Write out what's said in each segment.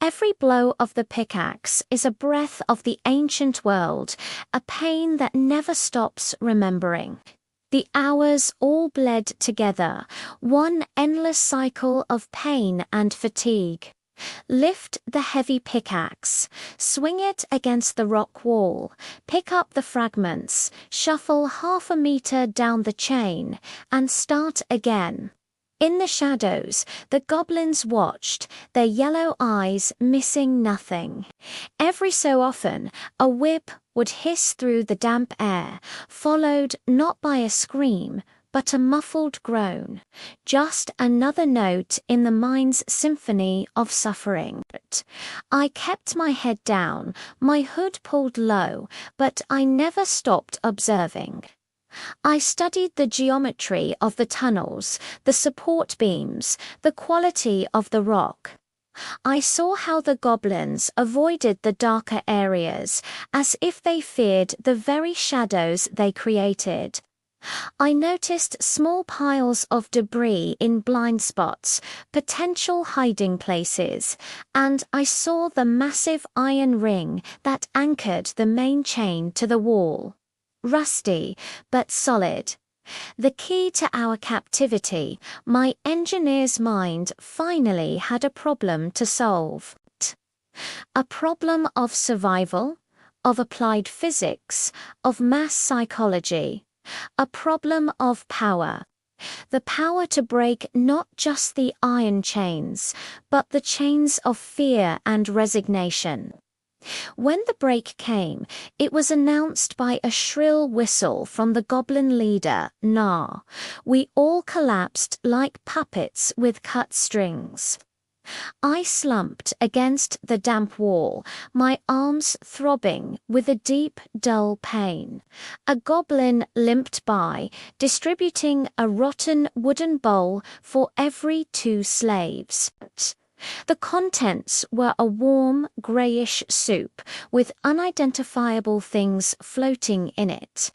Every blow of the pickaxe is a breath of the ancient world, a pain that never stops remembering. The hours all bled together, one endless cycle of pain and fatigue. Lift the heavy pickaxe, swing it against the rock wall, pick up the fragments, shuffle half a meter down the chain, and start again. In the shadows, the goblins watched, their yellow eyes missing nothing. Every so often, a whip would hiss through the damp air, followed not by a scream, but a muffled groan, just another note in the mind's symphony of suffering. I kept my head down, my hood pulled low, but I never stopped observing. I studied the geometry of the tunnels, the support beams, the quality of the rock. I saw how the goblins avoided the darker areas, as if they feared the very shadows they created. I noticed small piles of debris in blind spots, potential hiding places, and I saw the massive iron ring that anchored the main chain to the wall. Rusty, but solid. The key to our captivity, my engineer's mind finally had a problem to solve. A problem of survival, of applied physics, of mass psychology. A problem of power. The power to break not just the iron chains, but the chains of fear and resignation. When the break came, it was announced by a shrill whistle from the goblin leader, Nar. We all collapsed like puppets with cut strings. I slumped against the damp wall, my arms throbbing with a deep, dull pain. A goblin limped by, distributing a rotten wooden bowl for every 2 slaves. The contents were a warm, greyish soup with unidentifiable things floating in it.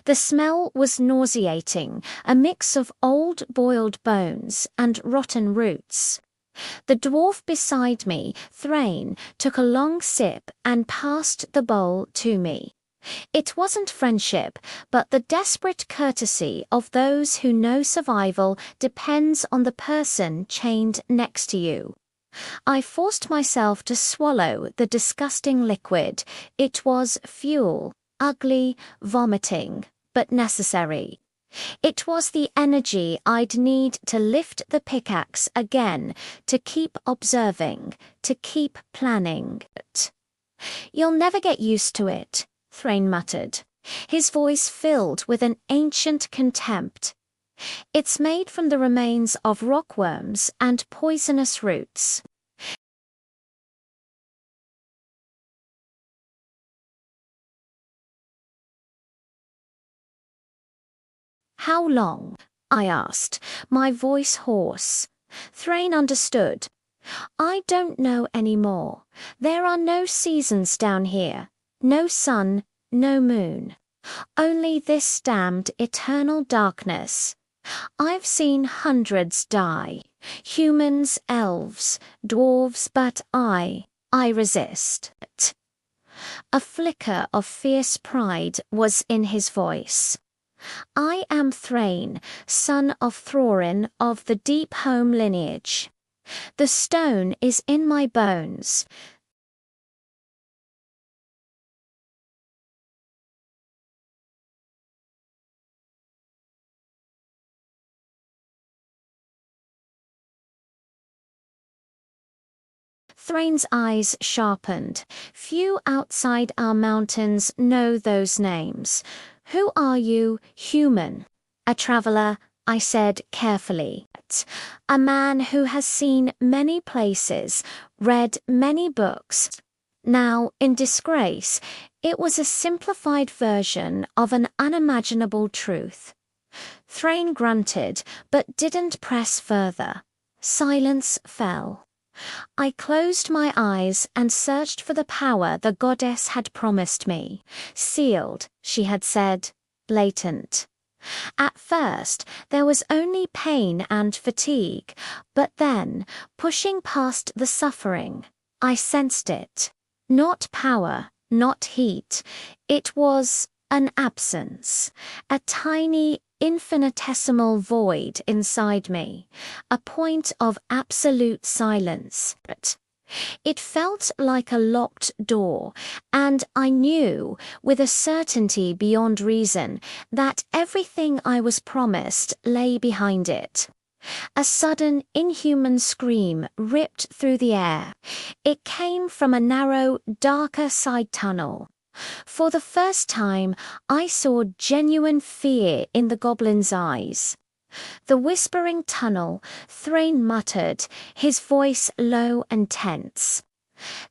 The smell was nauseating, a mix of old boiled bones and rotten roots. The dwarf beside me, Thrain, took a long sip and passed the bowl to me. It wasn't friendship, but the desperate courtesy of those who know survival depends on the person chained next to you. I forced myself to swallow the disgusting liquid. It was fuel, ugly, vomiting, but necessary. It was the energy I'd need to lift the pickaxe again, to keep observing, to keep planning. "You'll never get used to it," Thrain muttered, his voice filled with an ancient contempt. "It's made from the remains of rockworms and poisonous roots." "How long?" I asked, my voice hoarse. Thrain understood. "I don't know any more. There are no seasons down here. No sun, no moon. Only this damned eternal darkness. I've seen hundreds die. Humans, elves, dwarves, but I resist." A flicker of fierce pride was in his voice. "I am Thrain, son of Thorin of the Deep Home lineage. The stone is in my bones." Thrain's eyes sharpened. "Few outside our mountains know those names. Who are you, human?" "A traveler," I said carefully. "A man who has seen many places, read many books." Now, in disgrace, it was a simplified version of an unimaginable truth. Thrain grunted, but didn't press further. Silence fell. I closed my eyes and searched for the power the goddess had promised me. Sealed, she had said, blatant. At first, there was only pain and fatigue, but then, pushing past the suffering, I sensed it. Not power, not heat. It was an absence, a tiny, infinitesimal void inside me, a point of absolute silence. It felt like a locked door, and I knew, with a certainty beyond reason, that everything I was promised lay behind it. A sudden, inhuman scream ripped through the air. It came from a narrow, darker side tunnel. For the first time, I saw genuine fear in the goblin's eyes. The whispering tunnel, Thrain muttered, his voice low and tense.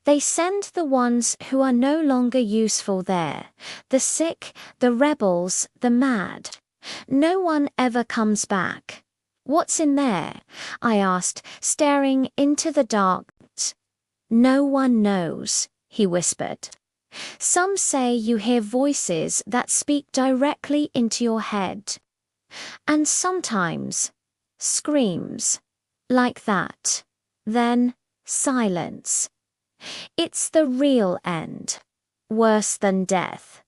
They send the ones who are no longer useful there, the sick, the rebels, the mad. No one ever comes back. What's in there? I asked, staring into the dark. No one knows, he whispered. Some say you hear voices that speak directly into your head. And sometimes, screams, like that. Then, silence. It's the real end, worse than death.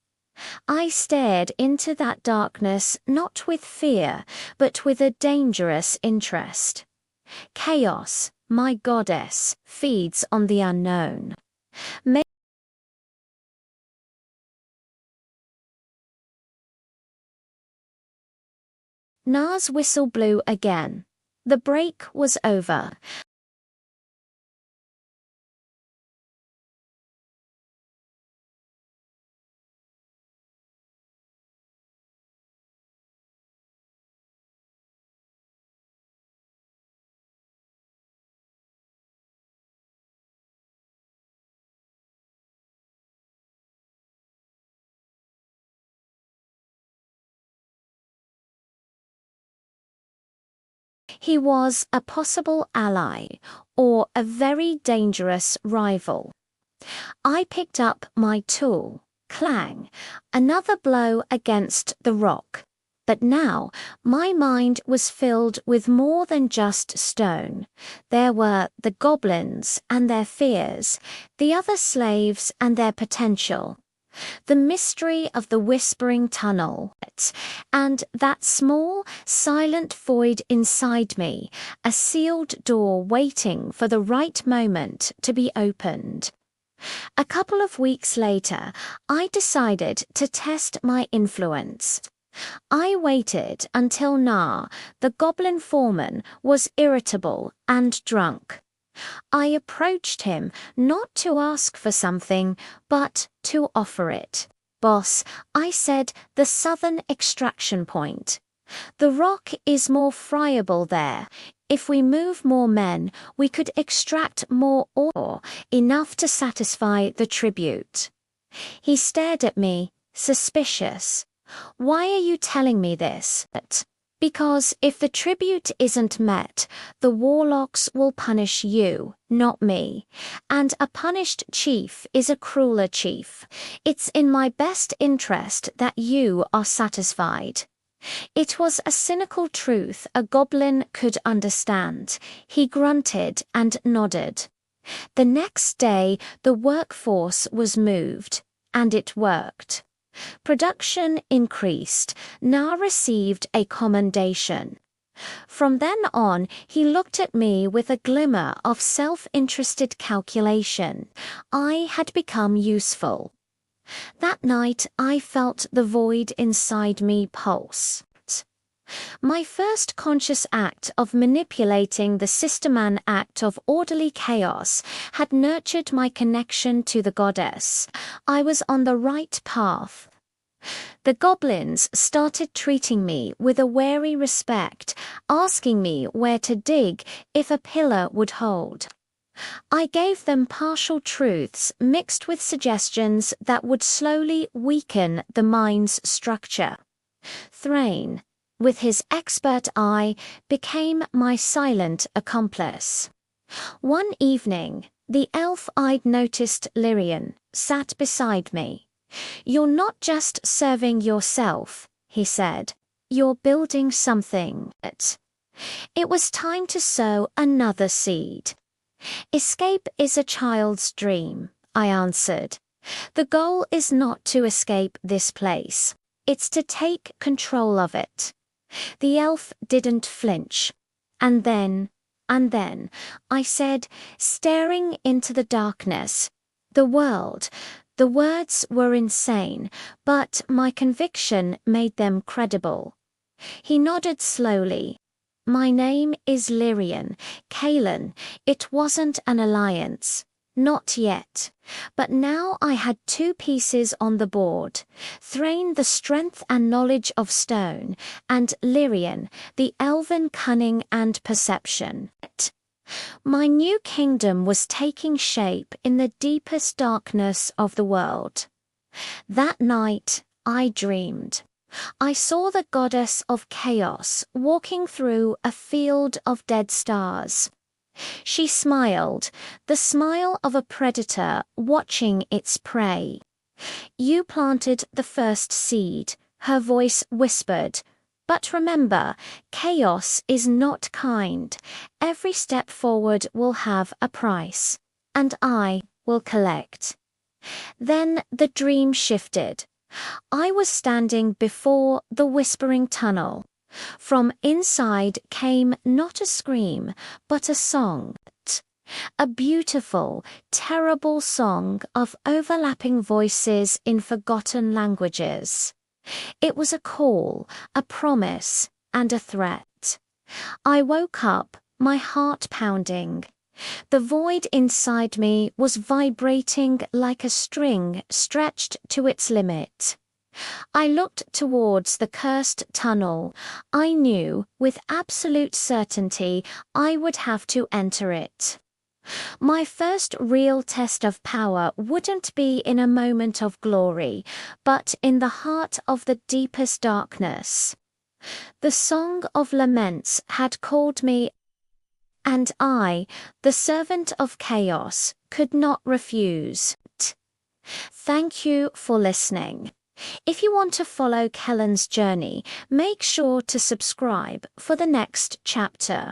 I stared into that darkness not with fear, but with a dangerous interest. Chaos, my goddess, feeds on the unknown. Na's whistle blew again. The break was over. He was a possible ally, or a very dangerous rival. I picked up my tool. Clang, another blow against the rock. But now my mind was filled with more than just stone. There were the goblins and their fears, the other slaves and their potential, the mystery of the whispering tunnel, and that small, silent void inside me, a sealed door waiting for the right moment to be opened. A couple of weeks later, I decided to test my influence. I waited until Na, the goblin foreman, was irritable and drunk. I approached him not to ask for something, but to offer it. Boss, I said, the southern extraction point. The rock is more friable there. If we move more men, we could extract more ore, enough to satisfy the tribute. He stared at me, suspicious. Why are you telling me this? Because if the tribute isn't met, the warlocks will punish you, not me. And a punished chief is a crueler chief. It's in my best interest that you are satisfied. It was a cynical truth a goblin could understand. He grunted and nodded. The next day, the workforce was moved, and it worked. Production increased. Na received a commendation. From then on, he looked at me with a glimmer of self-interested calculation. I had become useful. That night, I felt the void inside me pulse. My first conscious act of manipulating the Sisterman act of orderly chaos had nurtured my connection to the goddess. I was on the right path. The goblins started treating me with a wary respect, asking me where to dig if a pillar would hold. I gave them partial truths mixed with suggestions that would slowly weaken the mine's structure. Thrain, with his expert eye, became my silent accomplice. One evening, the elf I'd noticed, Lyrian, sat beside me. "You're not just serving yourself," he said. "You're building something." It was time to sow another seed. Escape is a child's dream, I answered. The goal is not to escape this place. It's to take control of it. The elf didn't flinch. And then, I said, staring into the darkness, the world. The words were insane, but my conviction made them credible. He nodded slowly. My name is Lyrian, Kaelin. It wasn't an alliance. Not yet. But now I had two pieces on the board. Thrain, the strength and knowledge of stone, and Lyrian, the elven cunning and perception. My new kingdom was taking shape in the deepest darkness of the world. That night, I dreamed. I saw the goddess of chaos walking through a field of dead stars. She smiled, the smile of a predator watching its prey. You planted the first seed, her voice whispered. But remember, chaos is not kind. Every step forward will have a price, and I will collect. Then the dream shifted. I was standing before the whispering tunnel. From inside came not a scream, but a song. A beautiful, terrible song of overlapping voices in forgotten languages. It was a call, a promise, and a threat. I woke up, my heart pounding. The void inside me was vibrating like a string stretched to its limit. I looked towards the cursed tunnel. I knew with absolute certainty I would have to enter it. My first real test of power wouldn't be in a moment of glory, but in the heart of the deepest darkness. The Song of Laments had called me, and I, the servant of chaos, could not refuse. Thank you for listening. If you want to follow Kellen's journey, make sure to subscribe for the next chapter.